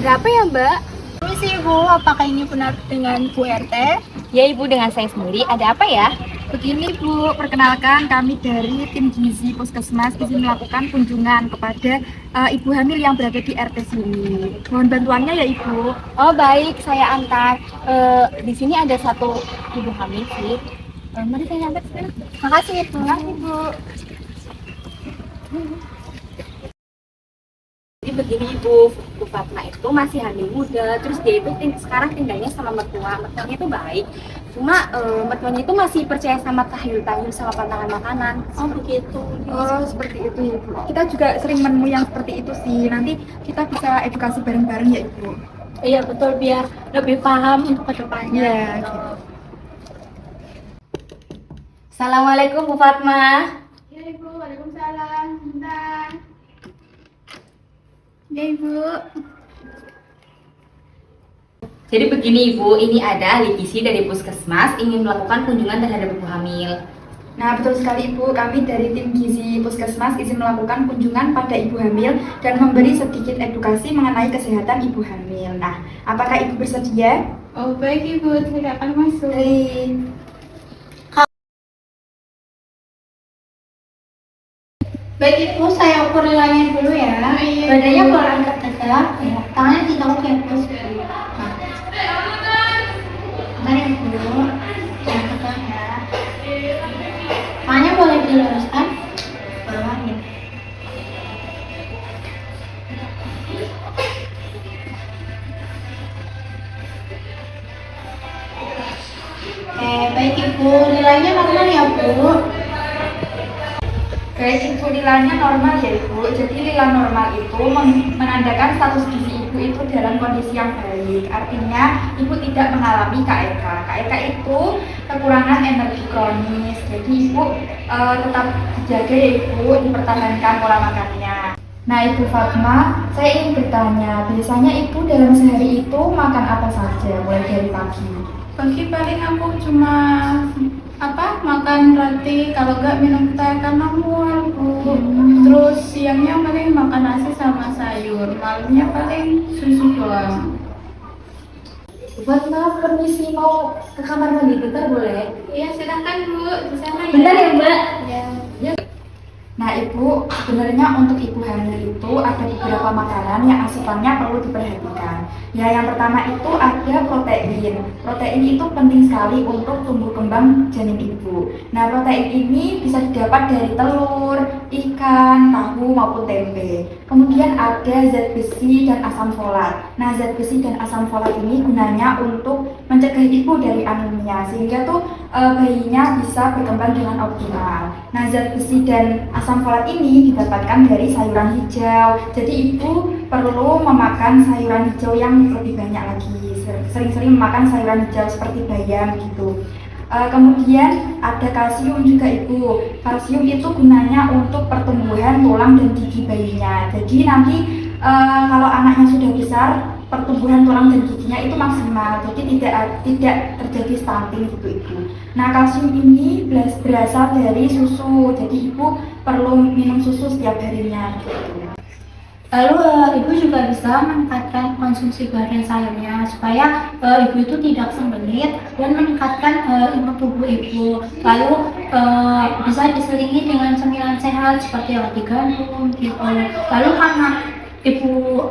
Ada apa ya, Mbak? Permisi Ibu, apakah ini benar dengan Bu RT? Ya, Ibu, dengan saya sendiri. Ada apa ya? Begini Bu, perkenalkan kami dari tim gizi Puskesmas izin melakukan kunjungan kepada ibu hamil yang berada di RT sini. Mohon bantuannya ya Ibu. Oh, baik. Saya antar. Di sini ada satu ibu hamil sih. Mari saya antar sekarang. Makasih Ibu. Makasih Bu. Jadi begini, Bu Fatma itu masih hamil muda, terus dia itu sekarang tinggalnya sama mertuanya itu baik, cuma mertuanya itu masih percaya sama tahayul-tahayul sama pantangan makanan. Oh begitu. Oh, seperti itu, Ibu. Kita juga sering menemu yang seperti itu sih. Nanti kita bisa edukasi bareng-bareng ya, Ibu. Iya betul, biar lebih paham untuk kedepannya. Iya, gitu. Assalamualaikum, Bu Fatma. Ya Ibu, waalaikumsalam. Bentar. Ya Ibu. Jadi begini, Ibu, ini ada ahli gizi dari Puskesmas ingin melakukan kunjungan terhadap ibu hamil. Nah, betul sekali Ibu, kami dari tim gizi Puskesmas izin melakukan kunjungan pada ibu hamil dan memberi sedikit edukasi mengenai kesehatan ibu hamil. Nah, apakah Ibu bersedia? Oh baik Ibu, silakan masuk. Baik. Baik Ibu, saya ukur nilainya dulu ya. Iya. Badannya boleh angkat tegak, ya. Tangannya ditekuk ya Bu. Bentar ya Bu, yang tegak ya. Tangannya boleh diluruskan, bawah ya. Oke, baik Ibu, nilainya normal ya Bu. Baik, Ibu, nilainya normal ya Ibu. Jadi nilai normal itu menandakan status gizi Ibu itu dalam kondisi yang baik. Artinya Ibu tidak mengalami KEK. KEK itu kekurangan energi kronis. Jadi Ibu tetap dijaga ya Ibu, dipertahankan pola makannya. Nah Ibu Fatma, saya ingin bertanya, biasanya Ibu dalam sehari itu makan apa saja mulai dari pagi? Pagi paling aku cuma makan roti, kalau enggak minum teh karena mual Bu. Terus siangnya paling makan nasi sama sayur, malamnya paling susu doang. Bu Fatma, permisi mau ke kamar mandi bentar boleh? Iya silahkan Bu, di sana ya. Bentar ya, Mbak. Ya. Nah Ibu, sebenarnya untuk ibu hamil itu ada beberapa makanan yang asupannya perlu diperhatikan. Ya, yang pertama itu ada protein. Protein itu penting sekali untuk tumbuh kembang janin ibu. Nah, protein ini bisa didapat dari telur, ikan, tahu maupun tempe. Kemudian ada zat besi dan asam folat. Nah, zat besi dan asam folat ini gunanya untuk mencegah ibu dari anemia sehingga bayinya bisa berkembang dengan optimal. Nah, zat besi dan asam folat ini didapatkan dari sayuran hijau. Jadi ibu perlu memakan sayuran hijau yang lebih banyak lagi. Sering-sering memakan sayuran hijau seperti bayam gitu. Kemudian ada kalsium juga Ibu. Kalsium itu gunanya untuk pertumbuhan tulang dan gigi bayinya. Jadi nanti kalau anaknya sudah besar, pertumbuhan tulang dan giginya itu maksimal. Jadi tidak terjadi stunting gitu Ibu. Nah, kalsium ini berasal dari susu. Jadi Ibu perlu minum susu setiap harinya gitu. Lalu ibu juga bisa meningkatkan konsumsi buah sayurnya supaya ibu itu tidak sembelit dan meningkatkan imun tubuh ibu. Lalu bisa diselingi dengan cemilan sehat seperti roti gandum gitu. Lalu karena ibu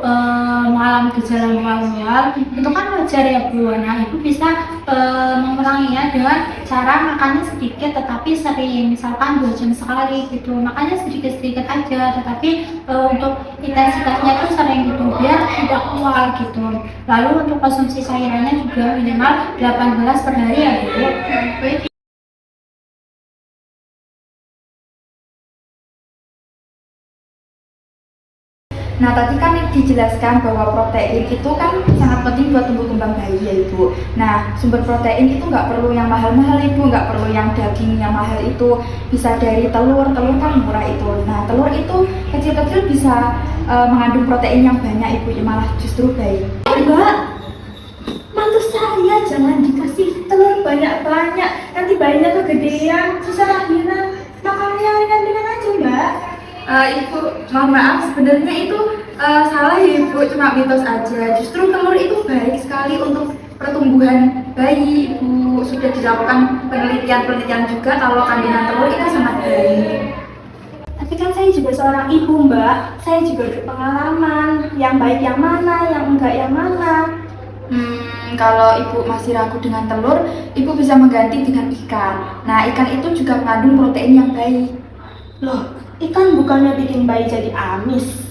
mengalami gejala mual-mual itu kan wajar ya Bu. Nah ibu bisa menguranginya dengan cara makannya sedikit tetapi sering, misalkan 2 jam sekali gitu, makannya sedikit-sedikit aja tetapi untuk intensitasnya itu sering gitu biar tidak mual gitu. Lalu untuk konsumsi sayurannya juga minimal 18 per hari ya Bu. Baik. Nah, tadi kan dijelaskan bahwa protein itu kan sangat penting buat tumbuh kembang bayi ya Ibu. Nah, sumber protein itu nggak perlu yang mahal-mahal Ibu, nggak perlu yang daging yang mahal itu. Bisa dari telur kan murah itu. Nah, telur itu kecil-kecil bisa mengandung protein yang banyak Ibu, ya malah justru baik. Mbak, mantu saya jangan dikasih telur banyak-banyak. Nanti bayinya kegedean, susah lahiran. Makannya ringan-ringan aja, Mbak. Ibu, mohon maaf, sebenarnya itu salah ya Ibu, cuma mitos aja. Justru telur itu baik sekali untuk pertumbuhan bayi. Ibu sudah dilakukan penelitian juga kalau kandungan telur itu sangat baik. Tapi kan saya juga seorang ibu, Mbak. Saya juga berpengalaman. Yang baik yang mana, yang enggak yang mana. Kalau Ibu masih ragu dengan telur, Ibu bisa mengganti dengan ikan. Nah, ikan itu juga mengandung protein yang baik. Loh, ikan bukannya bikin bayi jadi amis?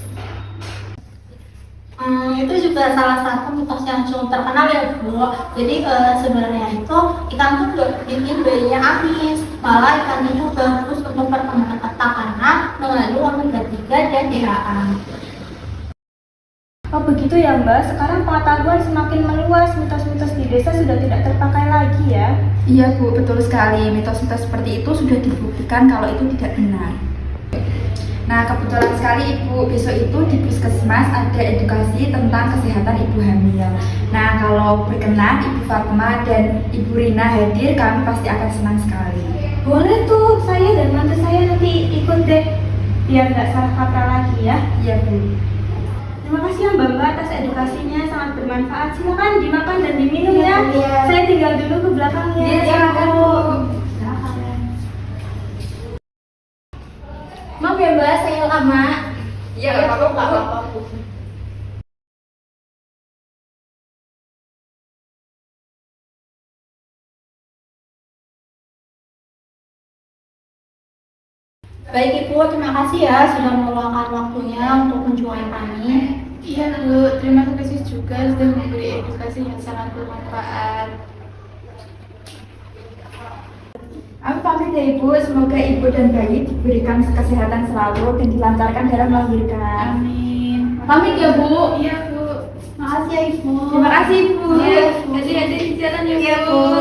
Itu juga salah satu mitos yang cukup terkenal ya Bu. Jadi sebenarnya itu ikan tuh gak bikin bayinya amis, malah ikan itu bagus untuk perkembangan otak anak mengandung omega 3 dan DHA. Oh begitu ya Mbak, sekarang pengetahuan semakin meluas, mitos-mitos di desa sudah tidak terpakai lagi ya. Iya Bu, betul sekali. Mitos-mitos seperti itu sudah dibuktikan kalau itu tidak benar. Nah, kebetulan sekali Ibu, besok itu di Puskesmas ada edukasi tentang kesehatan ibu hamil. Nah, kalau berkenan Ibu Fatma dan Ibu Rina hadir, kami pasti akan senang sekali. Boleh tuh, saya dan mantu saya nanti ikut deh, biar nggak salah kaprah lagi ya. Iya Bu. Terima kasih ya Mbak atas edukasinya, sangat bermanfaat. Silakan dimakan dan diminum ya. Iya. Saya tinggal dulu ke belakangnya. Iya, silakan Bu. Maaf ya Mbak, saya lama. Iya, nggak apa-apa Bu. Baik Ibu, terima kasih ya sudah meluangkan waktunya untuk kunjungan kami. Iya Bu, terima kasih juga sudah memberi edukasi yang sangat bermanfaat. Aku pamit ya Ibu, semoga Ibu dan bayi diberikan kesehatan selalu dan dilancarkan dalam melahirkan. Amin. Pamit ya Bu. Iya Bu. Makasih ya Ibu. Terima kasih Ibu. Iya, hati-hati di jalan ya Bu. Iya, Bu.